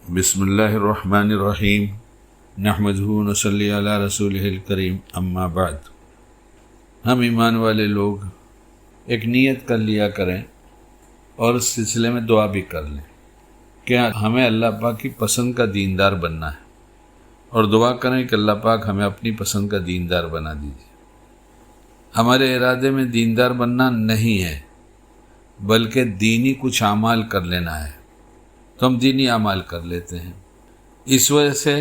بسم اللہ الرحمن الرحیم نحمدہ ونصلی علی رسولہ الکریم اما بعد۔ ہم ایمان والے لوگ ایک نیت کر لیا کریں اور اس سلسلے میں دعا بھی کر لیں کہ ہمیں اللہ پاک کی پسند کا دیندار بننا ہے، اور دعا کریں کہ اللہ پاک ہمیں اپنی پسند کا دیندار بنا دیجیے۔ ہمارے ارادے میں دیندار بننا نہیں ہے، بلکہ دینی کچھ اعمال کر لینا ہے، تو ہم دینی اعمال کر لیتے ہیں۔ اس وجہ سے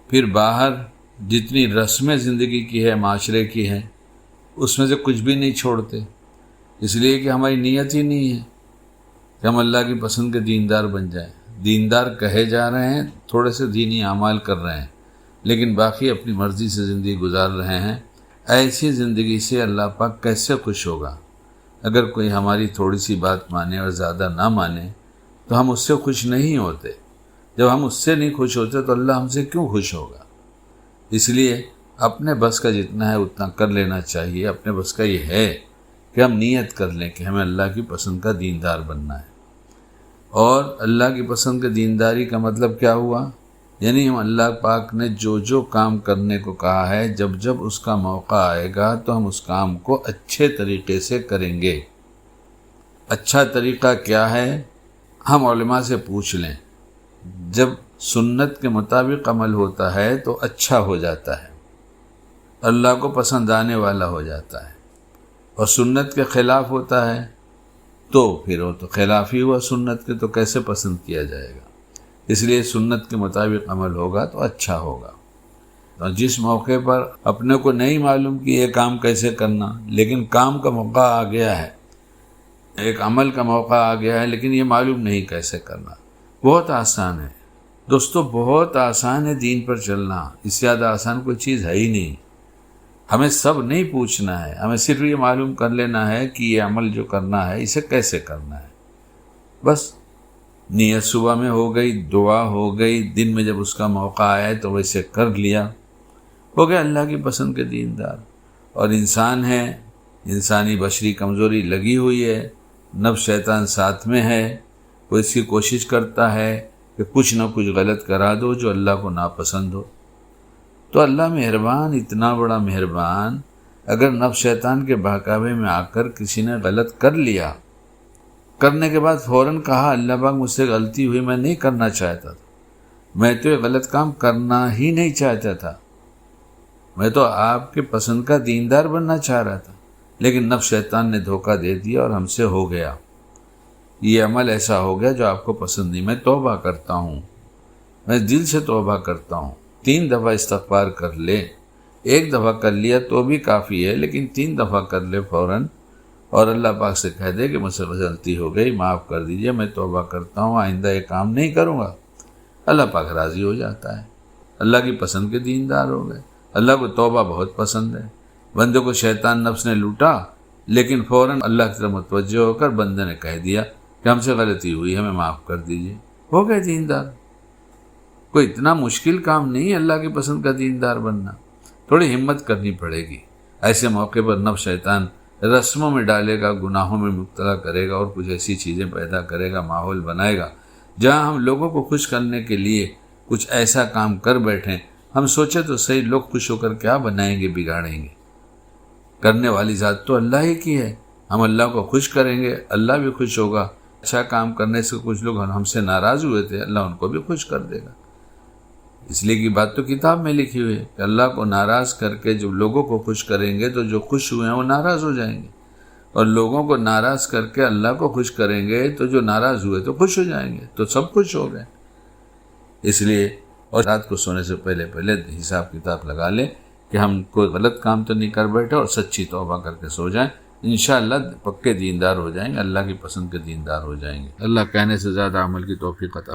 پھر باہر جتنی رسمیں زندگی کی ہے، معاشرے کی ہے، اس میں سے کچھ بھی نہیں چھوڑتے، اس لیے کہ ہماری نیت ہی نہیں ہے کہ ہم اللہ کی پسند کے دیندار بن جائیں۔ دیندار کہے جا رہے ہیں، تھوڑے سے دینی اعمال کر رہے ہیں، لیکن باقی اپنی مرضی سے زندگی گزار رہے ہیں۔ ایسی زندگی سے اللہ پاک کیسے خوش ہوگا؟ اگر کوئی ہماری تھوڑی سی بات مانے اور زیادہ نہ مانے تو ہم اس سے خوش نہیں ہوتے۔ جب ہم اس سے نہیں خوش ہوتے تو اللہ ہم سے کیوں خوش ہوگا؟ اس لیے اپنے بس کا جتنا ہے اتنا کر لینا چاہیے۔ اپنے بس کا یہ ہے کہ ہم نیت کر لیں کہ ہمیں اللہ کی پسند کا دیندار بننا ہے۔ اور اللہ کی پسند کے دینداری کا مطلب کیا ہوا؟ یعنی ہم اللہ پاک نے جو کام کرنے کو کہا ہے، جب اس کا موقع آئے گا تو ہم اس کام کو اچھے طریقے سے کریں گے۔ اچھا طریقہ کیا ہے؟ ہم علماء سے پوچھ لیں۔ جب سنت کے مطابق عمل ہوتا ہے تو اچھا ہو جاتا ہے، اللہ کو پسند آنے والا ہو جاتا ہے، اور سنت کے خلاف ہوتا ہے تو پھر وہ تو خلاف ہی ہوا سنت کے، تو کیسے پسند کیا جائے گا؟ اس لیے سنت کے مطابق عمل ہوگا تو اچھا ہوگا۔ اور جس موقع پر اپنے کو نہیں معلوم کہ یہ کام کیسے کرنا، لیکن کام کا موقع آ گیا ہے، ایک عمل کا موقع آ گیا ہے، لیکن یہ معلوم نہیں کیسے کرنا، بہت آسان ہے دوستو، بہت آسان ہے دین پر چلنا۔ اس سے زیادہ آسان کوئی چیز ہے ہی نہیں۔ ہمیں سب نہیں پوچھنا ہے، ہمیں صرف یہ معلوم کر لینا ہے کہ یہ عمل جو کرنا ہے اسے کیسے کرنا ہے۔ بس نیت صبح میں ہو گئی، دعا ہو گئی، دن میں جب اس کا موقع آیا تو ویسے کر لیا، ہو گیا اللہ کی پسند کے دیندار۔ اور انسان ہے، انسانی بشری کمزوری لگی ہوئی ہے، نفس شیطان ساتھ میں ہے، وہ اس کی کوشش کرتا ہے کہ کچھ نہ کچھ غلط کرا دو جو اللہ کو ناپسند ہو۔ تو اللہ مہربان، اتنا بڑا مہربان، اگر نفس شیطان کے بہکاوے میں آ کر کسی نے غلط کر لیا، کرنے کے بعد فوراً کہا اللہ پاک مجھ سے غلطی ہوئی، میں نہیں کرنا چاہتا تھا، میں تو یہ غلط کام کرنا ہی نہیں چاہتا تھا، میں تو آپ کے پسند کا دیندار بننا چاہ رہا تھا، لیکن نفس شیطان نے دھوکہ دے دیا اور ہم سے ہو گیا، یہ عمل ایسا ہو گیا جو آپ کو پسند نہیں۔ میں توبہ کرتا ہوں، میں دل سے توبہ کرتا ہوں۔ 3 دفعہ استغفار کر لے، 1 دفعہ کر لیا تو بھی کافی ہے، لیکن 3 دفعہ کر لے فوراً، اور اللہ پاک سے کہہ دے کہ مجھ سے غلطی ہو گئی، معاف کر دیجئے، میں توبہ کرتا ہوں، آئندہ یہ کام نہیں کروں گا۔ اللہ پاک راضی ہو جاتا ہے، اللہ کی پسند کے دیندار ہو گئے۔ اللہ کو توبہ بہت پسند ہے۔ بندے کو شیطان نفس نے لوٹا، لیکن فوراً اللہ کی طرف متوجہ ہو کر بندے نے کہہ دیا کہ ہم سے غلطی ہوئی، ہمیں معاف کر دیجئے، ہو گئے دیندار۔ کوئی اتنا مشکل کام نہیں ہے اللہ کی پسند کا دیندار بننا، تھوڑی ہمت کرنی پڑے گی۔ ایسے موقع پر نفس شیطان رسموں میں ڈالے گا، گناہوں میں مبتلا کرے گا، اور کچھ ایسی چیزیں پیدا کرے گا، ماحول بنائے گا جہاں ہم لوگوں کو خوش کرنے کے لیے کچھ ایسا کام کر بیٹھیں۔ ہم سوچیں تو صحیح، لوگ خوش ہو کر کیا بنائیں گے، بگاڑیں گے؟ کرنے والی ذات تو اللہ ہی کی ہے، ہم اللہ کو خوش کریں گے، اللہ بھی خوش ہوگا۔ اچھا کام کرنے سے کچھ لوگ ہم سے ناراض ہوئے تھے، اللہ ان کو بھی خوش کر دے گا۔ اس لیے کی بات تو کتاب میں لکھی ہوئی ہے کہ اللہ کو ناراض کر کے جو لوگوں کو خوش کریں گے تو جو خوش ہوئے ہیں وہ ناراض ہو جائیں گے، اور لوگوں کو ناراض کر کے اللہ کو خوش کریں گے تو جو ناراض ہوئے تو خوش ہو جائیں گے، تو سب خوش ہو گئے۔ اس لیے اور رات کو سونے سے پہلے حساب کتاب لگا لیں کہ ہم کوئی غلط کام تو نہیں کر بیٹھے، اور سچی توبہ کر کے سو جائیں، انشاءاللہ پکے دیندار ہو جائیں گے، اللہ کی پسند کے دیندار ہو جائیں گے۔ اللہ کہنے سے زیادہ عمل کی توفیق عطا